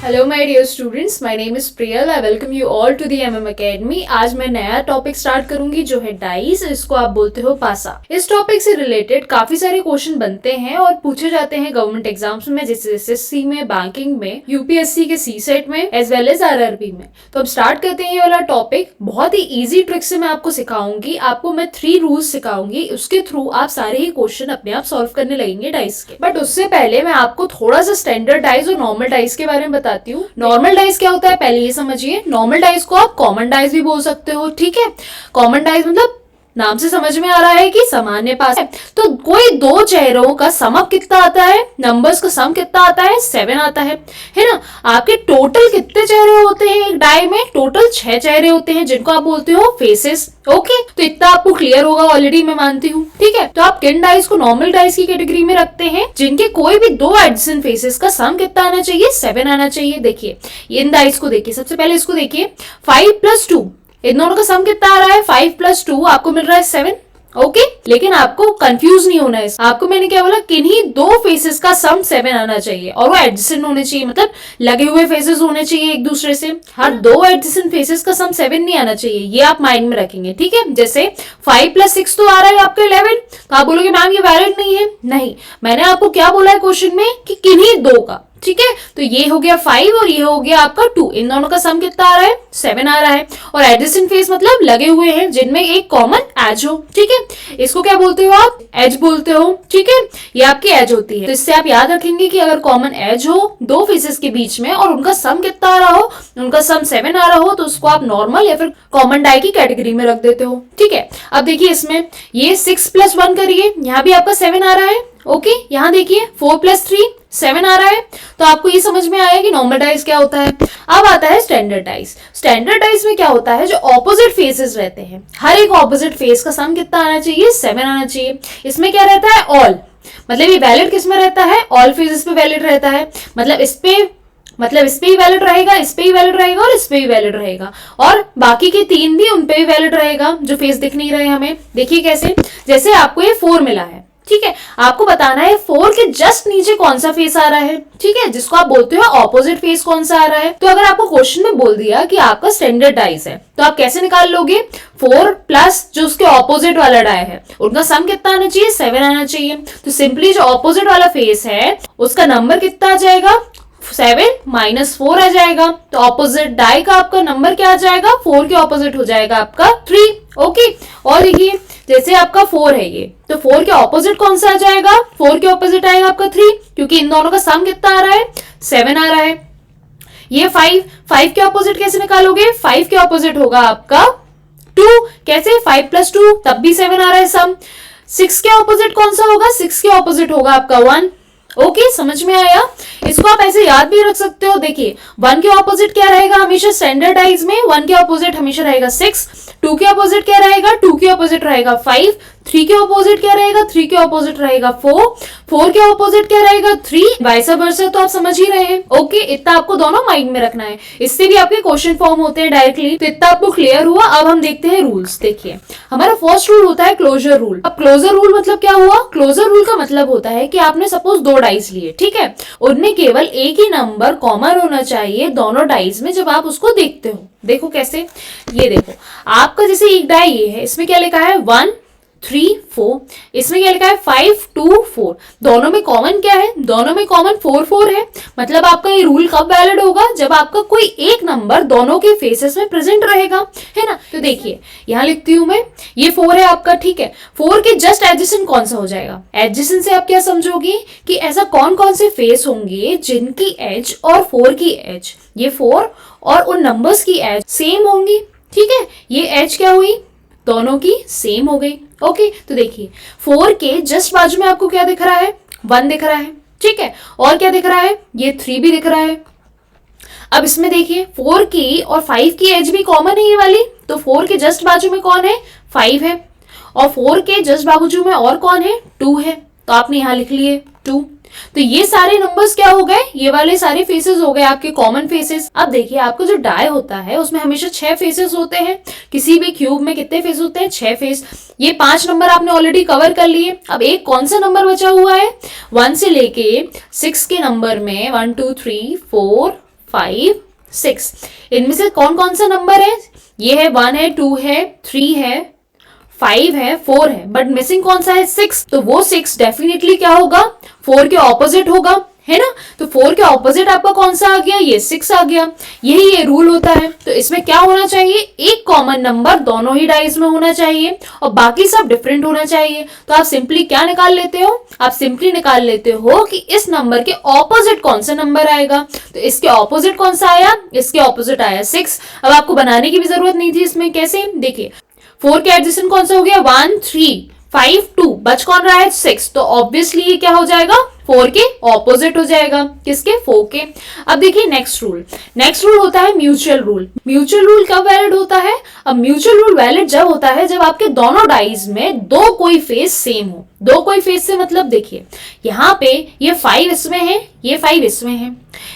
Hello my dear students, my name is Priyal. I welcome you all to the MM Academy. आज मैं नया topic start करूंगी जो है डाइस। इसको आप बोलते हो पासा। इस टॉपिक से रिलेटेड काफी सारे क्वेश्चन बनते हैं और पूछे जाते हैं गवर्नमेंट एग्जाम्स में, जैसे एसएससी में, बैंकिंग में, यूपीएससी के सीसेट में, एज वेल एज आरआरबी में। तो अब स्टार्ट करते हैं ये वाला टॉपिक। बहुत ही ईजी ट्रिक से मैं आपको सिखाऊंगी। आपको मैं 3 रूल्स सिखाऊंगी, उसके थ्रू आप सारे ही क्वेश्चन अपने आप सॉल्व करने लगेंगे डाइस के। बट उससे पहले मैं आपको थोड़ा सा स्टैंडर्ड डाइस और नॉर्मल डाइस के बारे में बताती हूँ। नॉर्मल डाइस क्या होता है पहले ये समझिए। नॉर्मल डाइस को आप कॉमन डाइस भी बोल सकते हो, ठीक है। कॉमन डाइस मतलब नाम से समझ में आ रहा है कि सामान्य पास है। तो कोई दो चेहरों का सम अप कितना आता है, नंबर्स का सम कितना आता है, 7 आता है ना। आपके टोटल कितने चेहरे होते हैं एक डाई में? टोटल 6 चेहरे होते हैं जिनको आप बोलते हो फेसेस। ओके, तो इतना आपको क्लियर होगा ऑलरेडी, मैं मानती हूँ, ठीक है। तो आप किन डाइस को नॉर्मल डाइस की कैटेगरी में रखते हैं जिनके कोई भी दो एडिशन फेसेस का सम कितना आना चाहिए? 7 आना चाहिए। देखिए इन डाइस को देखिए, सबसे पहले इसको देखिए, 5 + 2, इन दोनों का सम कितना आ रहा है? 5 + 2 आपको मिल रहा है 7। ओके, लेकिन आपको कंफ्यूज नहीं होना है। आपको मैंने क्या बोला, किन्हीं दो फेसेस का सम 7 आना चाहिए और वो एडजेसेंट होने चाहिए, मतलब लगे हुए फेसेस होने चाहिए एक दूसरे से। हर दो एडजेसेंट फेसेस का सम 7 नहीं आना चाहिए, ये आप माइंड में रखेंगे, ठीक है। जैसे 5 + 6 तो आ रहा है आपका 11, तो आप बोलोगे मैम ये वैलिड नहीं है। नहीं, मैंने आपको क्या बोला है क्वेश्चन में कि किन्हीं दो का, ठीक है। तो ये हो गया 5 और ये हो गया आपका 2, इन दोनों का सम कितना आ रहा है? 7 आ रहा है। और एडजेसेंट फेस मतलब लगे हुए हैं जिनमें एक कॉमन एज हो, ठीक है। इसको क्या बोलते हो आप? एज बोलते हो, ठीक है। ये आपकी एज होती है। तो इससे आप याद रखेंगे कि अगर कॉमन एज हो दो फेसेस के बीच में और उनका सम कितना आ रहा हो, उनका सम 7 आ रहा हो, तो उसको आप नॉर्मल या फिर कॉमन डाई की कैटेगरी में रख देते हो, ठीक है। अब देखिए इसमें ये 6 + 1 करिए, यहाँ भी आपका 7 आ रहा है। ओके, यहाँ देखिए 4 + 3 7 आ रहा है। तो आपको ये समझ में आया कि नॉर्मल डाइस क्या होता है। अब आता है स्टैंडर्ड डाइस। स्टैंडर्ड डाइस में क्या होता है, जो ऑपोजिट फेसेस रहते हैं, हर एक ऑपोजिट फेस का सम कितना आना चाहिए? 7 आना चाहिए। इसमें क्या रहता है? ऑल, मतलब ये वैलिड किस में रहता है? ऑल फेसेस पे वैलिड रहता है। मतलब इस पे भी वैलिड रहेगा, इस पे भी वैलिड रहेगा और इस पे भी वैलिड रहेगा, और बाकी के 3 भी उन पे भी वैलिड रहेगा जो फेस दिख नहीं रहे हमें। देखिए कैसे, जैसे आपको ये 4 मिला है, ठीक है। आपको बताना है 4 के जस्ट नीचे कौन सा फेस आ रहा है, ठीक है, जिसको आप बोलते हो ऑपोजिट फेस कौन सा आ रहा है। तो अगर आपको क्वेश्चन में बोल दिया कि आपका स्टैंडर्ड डाइस है, तो आप कैसे निकाल लोगे? 4 प्लस जो उसके ऑपोजिट वाला डाई है, उनका सम कितना आना चाहिए? 7 आना चाहिए। तो सिंपली जो ऑपोजिट वाला फेस है उसका नंबर कितना आ जाएगा? 7 - 4 आ जाएगा। तो ऑपोजिट डाई का आपका नंबर क्या आ जाएगा? 4 के ऑपोजिट हो जाएगा आपका 3। ओके, और देखिए जैसे आपका 4 है ये, तो 4 के ऑपोजिट कौन सा आ जाएगा? 4 के ऑपोजिट आएगा आपका 3, क्योंकि इन दोनों का सम कितना आ रहा है? 7 आ रहा है। ये 5 के ऑपोजिट कैसे निकालोगे? 5 के ऑपोजिट होगा आपका 2। कैसे? 5 + 2, तब भी 7 आ रहा है सम। 6 के ऑपोजिट कौन सा होगा? 6 के ऑपोजिट होगा आपका 1। ओके, समझ में आया। इसको आप ऐसे याद भी रख सकते हो। देखिए 1 के ऑपोजिट क्या रहेगा हमेशा स्टैंडर्ड डाइस में? 1 के ऑपोजिट हमेशा रहेगा 6। 2 के ऑपोजिट क्या रहेगा? 2 के ऑपोजिट रहेगा 5। 3 के ऑपोजिट क्या रहेगा? 3 के ऑपोजिट रहेगा 4। 4 के ऑपोजिट क्या रहेगा? 3। वाइस वर्सा, तो आप समझ ही रहे हैं। ओके, इतना आपको दोनों माइंड में रखना है, इससे भी आपके क्वेश्चन फॉर्म होते हैं डायरेक्टली। तो इतना आपको क्लियर हुआ। अब हम देखते हैं रूल्स। देखिए हमारा फर्स्ट रूल होता है क्लोजर रूल। अब क्लोजर रूल मतलब क्या हुआ? क्लोजर रूल का मतलब होता है कि आपने सपोज 2 डाइस लिए, ठीक है, उनमें केवल एक ही नंबर कॉमन होना चाहिए दोनों डाइस में जब आप उसको देखते हो। देखो कैसे, ये देखो आपका जैसे एक डाई ये है, इसमें क्या लिखा है? 1 3 4, इसमें क्या लिखा है? 5 2 4। दोनों में कॉमन क्या है? दोनों में कॉमन 4 4 है। मतलब आपका ये रूल कब वैलिड होगा? जब आपका कोई एक नंबर दोनों के फेसेस में प्रेजेंट रहेगा, है ना। तो देखिए यहां लिखती हूं मैं, ये 4 है आपका, ठीक है। 4 के जस्ट एडजेसेंट कौन सा हो जाएगा? एडजेसेंट से आप क्या समझोगी कि ऐसा कौन कौन से फेस होंगे जिनकी एज और 4 की एज, ये 4 और उन नंबर्स की एज सेम होंगी, ठीक है। ये एज क्या हुई? दोनों की सेम हो गई। ओके, तो देखिए 4 के जस्ट बाजू में आपको क्या दिख रहा है? 1 दिख रहा है, ठीक है। और क्या दिख रहा है? ये 3 भी दिख रहा है। अब इसमें देखिए 4 की और 5 की एज भी कॉमन है ये वाली, तो 4 के जस्ट बाजू में कौन है? 5 है। और 4 के जस्ट बाजू में और कौन है? 2 है। तो आपने यहां लिख लिए 2। तो ये सारे नंबर्स क्या हो गए? ये वाले सारे फेसेस हो गए आपके कॉमन फेसेस। अब देखिए आपका जो डाई होता है उसमें हमेशा 6 फेसेस होते हैं। किसी भी क्यूब में कितने फेस होते हैं? 6 फेस। ये 5 नंबर आपने ऑलरेडी कवर कर लिए। अब एक कौन सा नंबर बचा हुआ है? 1 से लेके 6 के नंबर में 1 2 3 4 5, 6। इनमें से कौन कौन सा नंबर है? ये है 1 है, 2 है, 3 है, 5 है, 4 है, बट मिसिंग कौन सा है? 6। तो वो 6 डेफिनेटली क्या होगा? 4 के ऑपोजिट होगा, है ना। तो 4 के ऑपोजिट आपका कौन सा आ गया? ये 6 आ गया। यही ये रूल होता है। तो इसमें क्या होना चाहिए? एक कॉमन नंबर दोनों ही डाइस में होना चाहिए और बाकी सब डिफरेंट होना चाहिए। तो आप सिंपली क्या निकाल लेते हो? आप सिंपली निकाल लेते हो कि इस नंबर के ऑपोजिट कौन सा नंबर आएगा। तो इसके ऑपोजिट कौन सा आया? इसके ऑपोजिट आया 6। अब आपको बनाने की भी जरूरत नहीं थी इसमें। कैसे? देखिए 4 के एडजेसेंट कौन सा हो गया? 1, 3, 5, 2, बच कौन रहा है? 6। तो ऑब्वियसली ये क्या हो जाएगा? 4 के ऑपोजिट हो जाएगा। किसके? 4 के। अब देखिए नेक्स्ट रूल। नेक्स्ट रूल होता है म्यूचुअल रूल। म्यूचुअल रूल कब वैलिड होता है? अब म्यूचुअल रूल वैलिड जब होता है जब आपके दोनों डाइज में दो कोई फेस सेम हो। दो कोई फेस से मतलब देखिए यहाँ पे ये 5 इसमें है, ये 5 इसमें है,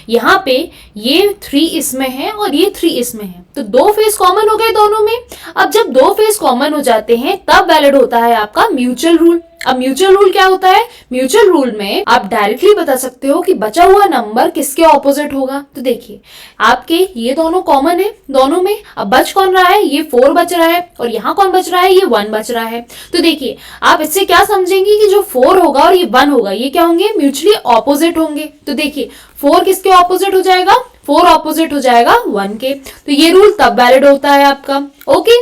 यहाँ पे ये 3 इसमें है और ये 3 इसमें है। तो दो फेस कॉमन हो गए दोनों में। अब जब दो फेस कॉमन हो जाते हैं तब वैलिड होता है आपका म्यूचुअल रूल। अब म्यूचुअल रूल क्या होता है? म्यूचुअल रूल में आप डायरेक्टली बता सकते हो कि बचा हुआ नंबर किसके ऑपोजिट होगा। तो देखिए आपके ये दोनों कॉमन है दोनों में। अब बच कौन रहा है? ये 4 बच रहा है और यहाँ कौन बच रहा है? ये 1 बच रहा है। तो देखिए आप इससे क्या समझेंगे कि जो 4 होगा और ये 1 होगा ये क्या होंगे? म्यूचुअली ऑपोजिट होंगे। तो देखिए 4 किसके ऑपोजिट हो जाएगा? 4 ऑपोजिट हो जाएगा 1 के। तो ये रूल तब वैलिड होता है आपका। ओके,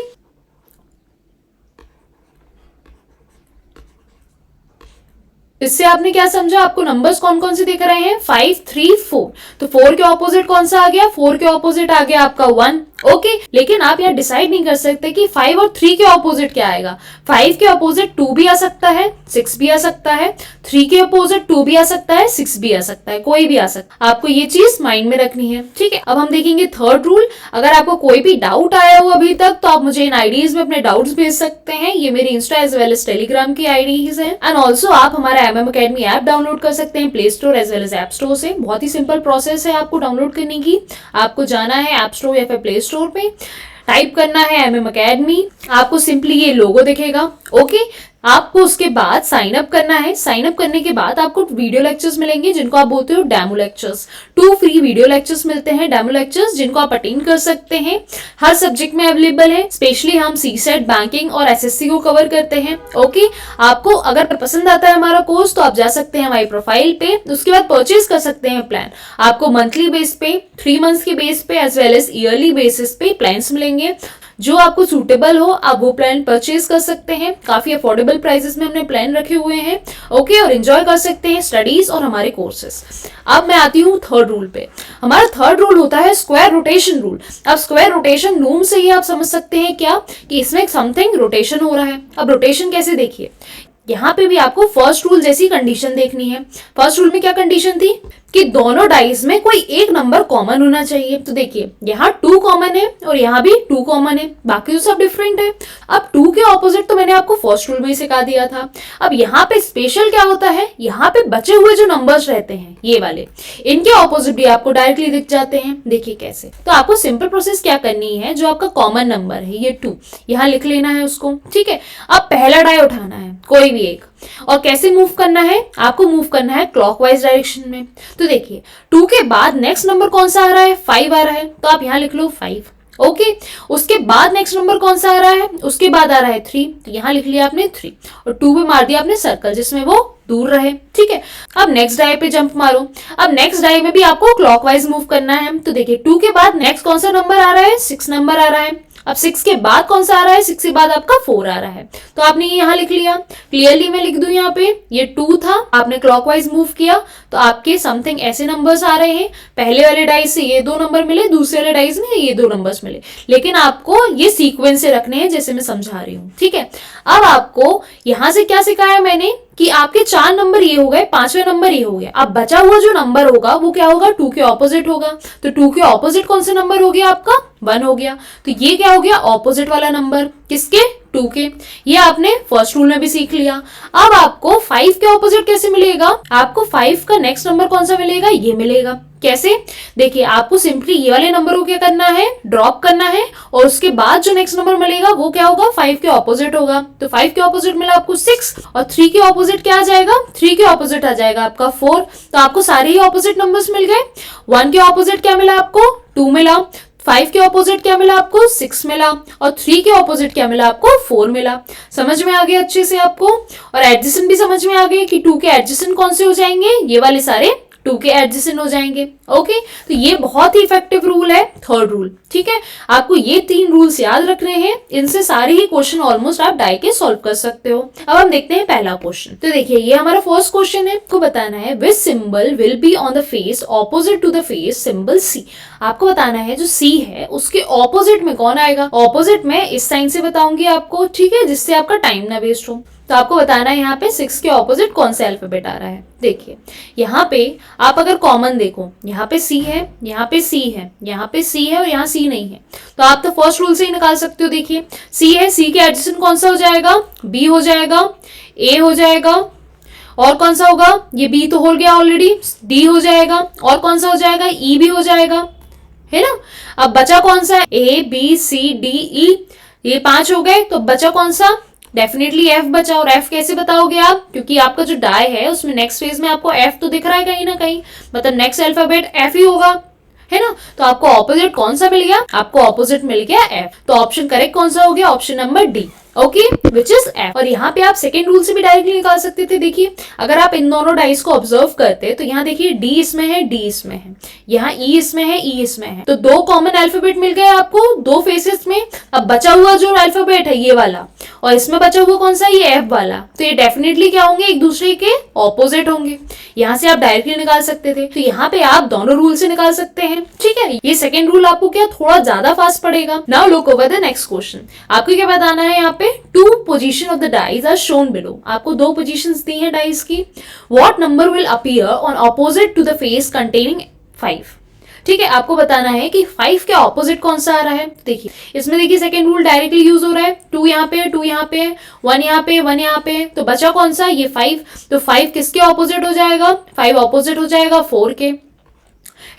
इससे आपने क्या समझा? आपको नंबर्स कौन कौन से दिख रहे हैं? 5, 3, 4। तो 4 के ऑपोजिट कौन सा आ गया? 4 के ऑपोजिट आ गया आपका 1। ओके, लेकिन आप यहाँ डिसाइड नहीं कर सकते कि 5 और 3 के ऑपोजिट क्या आएगा। 5 के ऑपोजिट 2 भी आ सकता है, 6 भी आ सकता है। 3 के ऑपोजिट 2 भी आ सकता है, 6 भी आ सकता है, कोई भी आ सकता है। आपको ये चीज माइंड में रखनी है, ठीक है। अब हम देखेंगे थर्ड रूल। अगर आपको कोई भी डाउट आया हो अभी तक तो आप मुझे इन आईडीज में अपने डाउट्स भेज सकते हैं। ये मेरी Insta as well as Telegram की आईडीज है। एंड ऑल्सो आप हमारा MM Academy ऐप डाउनलोड कर सकते हैं Play Store as well as App Store से। बहुत ही सिंपल प्रोसेस है आपको डाउनलोड करने की। आपको जाना है ऐप स्टोर या फिर प्ले स्टोर पे, टाइप करना है MM Academy। आपको सिंपली ये लोगो दिखेगा। ओके, आपको उसके बाद साइन अप करना है। साइन अप करने के बाद आपको वीडियो लेक्चर्स मिलेंगे जिनको आप बोलते हो demo lectures. 2 free video lectures मिलते हैं, डेमो लेक्चर्स, जिनको आप अटेंड कर सकते हैं। हर सब्जेक्ट में अवेलेबल है। स्पेशली हम CSET, बैंकिंग और SSC को कवर करते हैं। ओके, आपको अगर पसंद आता है हमारा कोर्स तो आप जा सकते हैं हमारी प्रोफाइल पे, उसके बाद परचेज कर सकते हैं प्लान। आपको मंथली बेस पे, 3 मंथ्स के बेस पे as well as yearly basis पे प्लान्स मिलेंगे। जो आपको सूटेबल हो आप वो प्लान परचेज कर सकते हैं। काफी अफोर्डेबल प्राइसेस में हमने प्लान रखे हुए हैं। ओके, और एंजॉय कर सकते हैं स्टडीज और हमारे कोर्सेस। अब मैं आती हूँ थर्ड रूल पे। हमारा थर्ड रूल होता है स्क्वायर रोटेशन रूल। अब स्क्वायर रोटेशन रूल से ही आप समझ सकते हैं क्या कि इसमें समथिंग रोटेशन हो रहा है। अब रोटेशन कैसे? देखिए यहाँ पे भी आपको फर्स्ट रूल जैसी कंडीशन देखनी है। फर्स्ट रूल में क्या कंडीशन थी कि दोनों डाइस में कोई एक नंबर कॉमन होना चाहिए। तो देखिए यहाँ 2 कॉमन है और यहाँ भी 2 कॉमन है, बाकी तो सब डिफरेंट है। अब 2 के ऑपोजिट तो मैंने आपको फर्स्ट रूल में ही सिखा दिया था। अब यहाँ पे स्पेशल क्या होता है? यहाँ पे बचे हुए जो नंबर्स रहते हैं ये वाले, इनके ऑपोजिट भी आपको डायरेक्टली दिख जाते हैं। देखिए कैसे। तो आपको सिंपल प्रोसेस क्या करनी है, जो आपका कॉमन नंबर है ये 2 यहाँ लिख लेना है उसको, ठीक है। अब पहला डाई उठाना है कोई भी एक, और कैसे मूव करना है? आपको मूव करना है क्लॉकवाइज डायरेक्शन में। तो देखिए 2 के बाद नेक्स्ट नंबर कौन सा आ रहा है? 5 आ रहा है, तो आप यहाँ लिख लो 5। ओके, उसके बाद नेक्स्ट नंबर कौन सा आ रहा है? उसके बाद आ रहा है 3, तो यहाँ लिख लिया आपने 3 और 2 पे मार दिया आपने सर्कल जिसमें वो दूर रहे, ठीक है। अब नेक्स्ट डाई पे जंप मारो। अब नेक्स्ट डाई में भी आपको क्लॉकवाइज मूव करना है। तो देखिए 2 के बाद नेक्स्ट कौन सा नंबर आ रहा है? 6 नंबर आ रहा है। अब 6 के बाद कौन सा आ रहा है? 6 के बाद आपका 4 आ रहा है, तो आपने ये यहाँ लिख लिया। क्लियरली मैं लिख दूं यहाँ पे, ये 2 था, आपने क्लॉकवाइज मूव किया तो आपके समथिंग ऐसे नंबर्स आ रहे हैं। पहले वाले डाइस से ये 2 नंबर मिले, दूसरे वाले डाइस में ये 2 नंबर्स मिले, लेकिन आपको ये सीक्वेंस से रखने हैं जैसे मैं समझा रही हूँ, ठीक है। अब आपको यहाँ से क्या सिखाया मैंने कि आपके 4 नंबर ये हो गए, 5वें नंबर ये हो गया। अब बचा हुआ जो नंबर होगा वो क्या होगा? 2 के ऑपोजिट होगा। तो 2 के ऑपोजिट कौन सा नंबर हो गया आपका? 1 हो गया। तो ये क्या हो गया? ऑपोजिट वाला नंबर। किसके? 2 के। ये आपने फर्स्ट रूल में भी सीख लिया। अब आपको 5 के ऑपोजिट कैसे मिलेगा? आपको 5 का नेक्स्ट नंबर कौन सा मिलेगा? ये मिलेगा। कैसे? देखिए आपको सिंपली ये वाले नंबर को क्या करना है, ड्रॉप करना है और उसके बाद जो नेक्स्ट नंबर मिलेगा वो क्या होगा, 5 के ऑपोजिट होगा। तो 5 के ऑपोजिट मिला आपको 6 और 3 के ऑपोजिट क्या आ जाएगा, 3 के ऑपोजिट आ जाएगा आपका 4। तो आपको सारे ही ऑपोजिट नंबर्स मिल गए। 1 के ऑपोजिट क्या मिला आपको, 2 मिला। 5 के ऑपोजिट क्या मिला आपको, 6 मिला। और 3 के ऑपोजिट क्या मिला आपको, 4 मिला। समझ में आ गया अच्छे से आपको। और एडजेसेंट भी समझ में आ गए कि 2 के एडजेसेंट कौन से हो जाएंगे, ये वाले सारे 2 के एडजेसेंट हो जाएंगे। ओके, तो ये बहुत ही इफेक्टिव रूल है, थर्ड रूल। ठीक है, आपको ये 3 रूल्स याद रखने हैं, इनसे सारे ही क्वेश्चन ऑलमोस्ट आप डाई के सॉल्व कर सकते हो। अब हम देखते हैं पहला क्वेश्चन। तो देखिए ये हमारा फर्स्ट क्वेश्चन है। आपको बताना है which symbol will be on the face opposite to the face symbol C. आपको बताना है जो सी है उसके ऑपोजिट में कौन आएगा। ऑपोजिट में इस साइन से बताऊंगी आपको, ठीक है, जिससे आपका टाइम ना वेस्ट हो। तो आपको बताना है यहाँ पे 6 के ऑपोजिट कौन सा अल्फाबेट आ रहा है। देखिए यहाँ पे आप अगर कॉमन देखो, यहाँ पे सी है, यहाँ पे सी है, यहाँ पे सी है और यहाँ सी नहीं है, तो आप तो फर्स्ट रूल से ही निकाल सकते हो। देखिए सी है, सी के एडजेसेंट कौन सा हो जाएगा, बी हो जाएगा, ए हो जाएगा, और कौन सा होगा, ये बी तो हो गया ऑलरेडी, डी हो जाएगा, और कौन सा हो जाएगा, ई भी हो जाएगा, है ना। अब बचा कौन सा, A B C D E, ये 5 हो गए। तो बचा कौन सा, डेफिनेटली एफ बचा। और एफ कैसे बताओगे आप, क्योंकि आपका जो डाई है उसमें नेक्स्ट फेज में आपको एफ तो दिख रहा है कहीं ना कहीं, मतलब नेक्स्ट अल्फाबेट एफ ही होगा, है ना। तो आपको ऑपोजिट कौन सा मिल गया, आपको ऑपोजिट मिल गया एफ। तो ऑप्शन करेक्ट कौन सा हो गया, option number D, okay, which is F. और यहाँ पे आप सेकेंड रूल से भी डायरेक्टली निकाल सकते थे। देखिए अगर आप इन दोनों डाइस को ऑब्जर्व करते तो यहाँ देखिए डी इसमें है, डी इसमें है, यहाँ ई इसमें है, ई इसमें है, तो 2 कॉमन अल्फाबेट मिल गए आपको 2 फेसेस में। अब बचा हुआ जो अल्फाबेट है ये वाला, और इसमें बचा हुआ कौन सा, ये एफ वाला, तो ये डेफिनेटली क्या होंगे, एक दूसरे के ऑपोजिट होंगे। यहाँ से आप डायरेक्टली निकाल सकते थे, तो यहाँ पे आप दोनों रूल से निकाल सकते हैं। ठीक है, ये सेकेंड रूल आपको क्या थोड़ा ज्यादा फास्ट पड़ेगा। Now look over the next question. आपको क्या बताना है, यहाँ पे 2 position of the dice are shown below. आपको 2 पोजीशंस दी हैं डाइज की। What number will appear on opposite to the face containing 5। ठीक है, आपको बताना है कि 5 के ऑपोजिट कौन सा आ रहा है। देखिए इसमें देखिए सेकेंड रूल डायरेक्टली यूज हो रहा है। 2 यहाँ पे, 2 यहाँ पे, 1 यहाँ पे, 1 यहाँ पे, तो बचा कौन सा, ये 5। तो 5 किसके ऑपोजिट हो जाएगा, 5 ऑपोजिट हो जाएगा 4 के,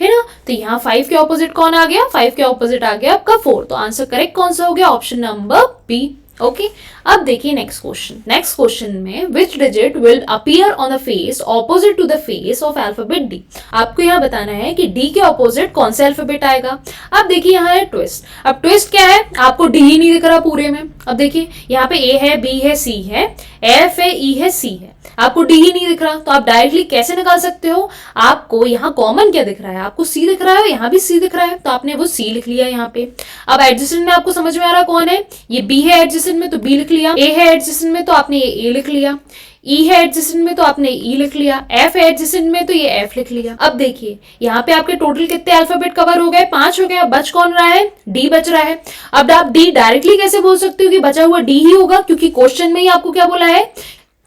है ना। तो यहाँ 5 के ऑपोजिट कौन आ गया, 5 के ऑपोजिट आ गया आपका 4। तो आंसर करेक्ट कौन सा हो गया, ऑप्शन नंबर बी, ओके। अब देखिए नेक्स्ट क्वेश्चन। नेक्स्ट क्वेश्चन में which digit will appear on the face opposite to the face of alphabet D. आपको यहाँ बताना है कि डी के ऑपोजिट कौन सा अल्फाबेट आएगा। अब देखिए यहाँ है ट्विस्ट। अब ट्विस्ट क्या है, आपको डी ही नहीं दिख रहा पूरे में। अब देखिए यहाँ पे ए है, बी है, सी है, एफ है, ई है, सी है, आपको डी ही नहीं दिख रहा। तो आप डायरेक्टली कैसे निकाल सकते हो, आपको यहाँ कॉमन क्या दिख रहा है, आपको सी दिख रहा है, यहाँ भी सी दिख रहा है, तो आपने वो सी लिख लिया यहाँ पे। अब एडजेसेंट में आपको समझ में आ रहा कौन है, ये बी है एडजेसेंट में तो बी लिख लिया, ए है एडजेसेंट में तो आपने ये ए लिख लिया, ई है एडजेसेंट में तो आपने ई लिख लिया, एफ है एडजेसेंट में तो ये एफ लिख लिया। अब देखिए यहाँ पे आपके टोटल कितने अल्फाबेट कवर हो गए, 5 हो गए। अब बच कौन रहा है, डी बच रहा है। अब आप डी डायरेक्टली कैसे बोल सकते हो कि बचा हुआ डी ही होगा, क्योंकि क्वेश्चन में ही आपको क्या बोला है,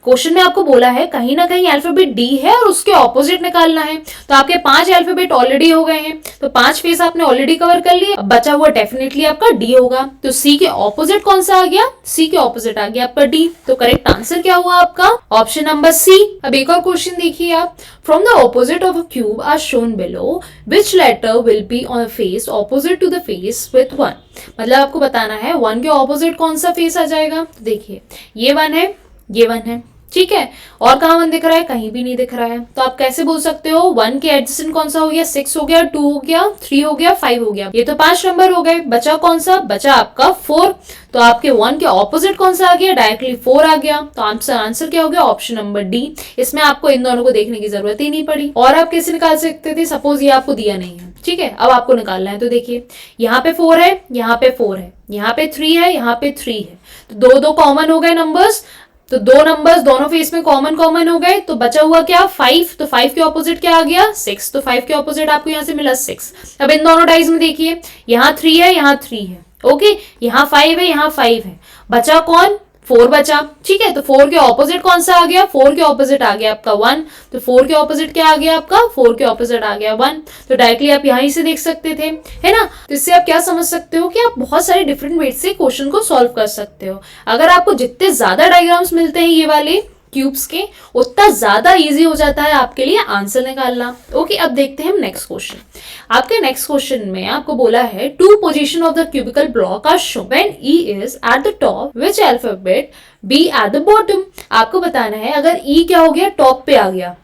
क्वेश्चन में आपको बोला है कहीं ना कहीं अल्फाबेट डी है और उसके ऑपोजिट निकालना है। तो आपके 5 अल्फाबेट ऑलरेडी हो गए हैं, तो 5 फेस आपने ऑलरेडी कवर कर लिए। अब बचा हुआ डेफिनेटली आपका डी होगा। तो सी के ऑपोजिट कौन सा आ गया, सी के ऑपोजिट आ गया आपका डी। तो करेक्ट आंसर क्या हुआ आपका, ऑप्शन नंबर सी। अब एक और क्वेश्चन देखिए आप। From the opposite of a cube are shown below, which letter will be on face opposite to the face with 1। मतलब आपको बताना है 1 के ऑपोजिट कौन सा फेस आ जाएगा। तो देखिए ये 1 है, ये 1 है, ठीक है, और कहाँ 1 दिख रहा है, कहीं भी नहीं दिख रहा है। तो आप कैसे बोल सकते हो, 1 के एडजेसेंट कौन सा हो गया, 6 हो गया, 2 हो गया, 3 हो गया, 5 हो गया, ये तो 5 नंबर हो गए। बचा कौन सा, बचा आपका 4। तो आपके 1 के ऑपोजिट कौन सा आ गया, डायरेक्टली 4 आ गया। तो आंसर क्या हो गया, ऑप्शन नंबर डी। इसमें आपको इन दोनों को देखने की जरूरत ही नहीं पड़ी। और आप कैसे निकाल सकते थे, सपोज ये आपको दिया नहीं है, ठीक है, अब आपको निकालना है। तो देखिए यहाँ पे 4 है, यहाँ पे 4 है, यहाँ पे 3 है, यहाँ पे 3 है, तो 2 कॉमन हो गए नंबर्स। तो 2 नंबर्स दोनों फेस में कॉमन हो गए। तो बचा हुआ क्या, 5। तो 5 के ऑपोजिट क्या आ गया, 6। तो 5 के ऑपोजिट आपको यहाँ से मिला 6। अब इन दोनों डाइज में देखिए यहाँ 3 है, यहाँ 3 है, ओके, यहाँ 5 है, यहाँ 5 है, बचा कौन, 4 बचा, ठीक है। तो 4 के ऑपोजिट कौन सा आ गया, 4 के ऑपोजिट आ गया आपका 1। तो 4 के ऑपोजिट क्या आ गया आपका, 4 के ऑपोजिट आ गया 1। तो डायरेक्टली आप यहीं से देख सकते थे, है ना। तो इससे आप क्या समझ सकते हो कि आप बहुत सारे डिफरेंट वेज से क्वेश्चन को सॉल्व कर सकते हो। अगर आपको जितने ज्यादा डायग्राम्स मिलते हैं ये वाले, क्यूब्स के, उतना ज्यादा इजी हो जाता है आपके लिए आंसर निकालना। ओके, अब देखते हैं हम नेक्स्ट क्वेश्चन। आपके नेक्स्ट क्वेश्चन में आपको बोला है two position of the cubical block are shown when E is at the top which alphabet be at the bottom. आपको बताना है अगर ई क्या हो गया, टॉप पे आ गया,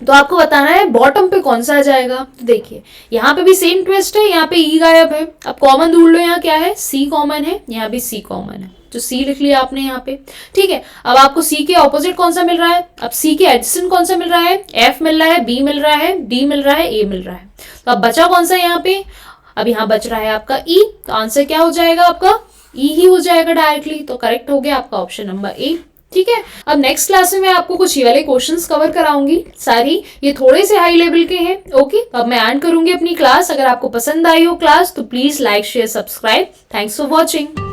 तो आपको बताना है बॉटम पे कौन सा आ जाएगा। तो देखिए यहाँ पे भी सेम ट्विस्ट है, यहाँ पे ई गायब है। अब कॉमन ढूंढ लो, यहाँ क्या है, सी कॉमन है, यहाँ भी सी कॉमन है, जो सी लिख लिया आपने यहाँ पे। ठीक है, अब आपको सी के ऑपोजिट कौन सा मिल रहा है, अब सी के एडजेसेंट कौन सा मिल रहा है, एफ मिल रहा है, बी मिल रहा है, डी मिल रहा है, ए मिल रहा है। तो अब बचा कौन सा यहाँ पे, अब यहाँ बच रहा है आपका ई। तो आंसर क्या हो जाएगा आपका, ई ही हो जाएगा डायरेक्टली। तो करेक्ट हो गया आपका ऑप्शन नंबर ए। ठीक है, अब नेक्स्ट क्लास में मैं आपको कुछ ये वाले क्वेश्चंस कवर कराऊंगी, सारी ये थोड़े से हाई लेवल के हैं। ओके, अब मैं एंड करूंगी अपनी क्लास। अगर आपको पसंद आई हो क्लास तो please like share subscribe. Thanks for watching.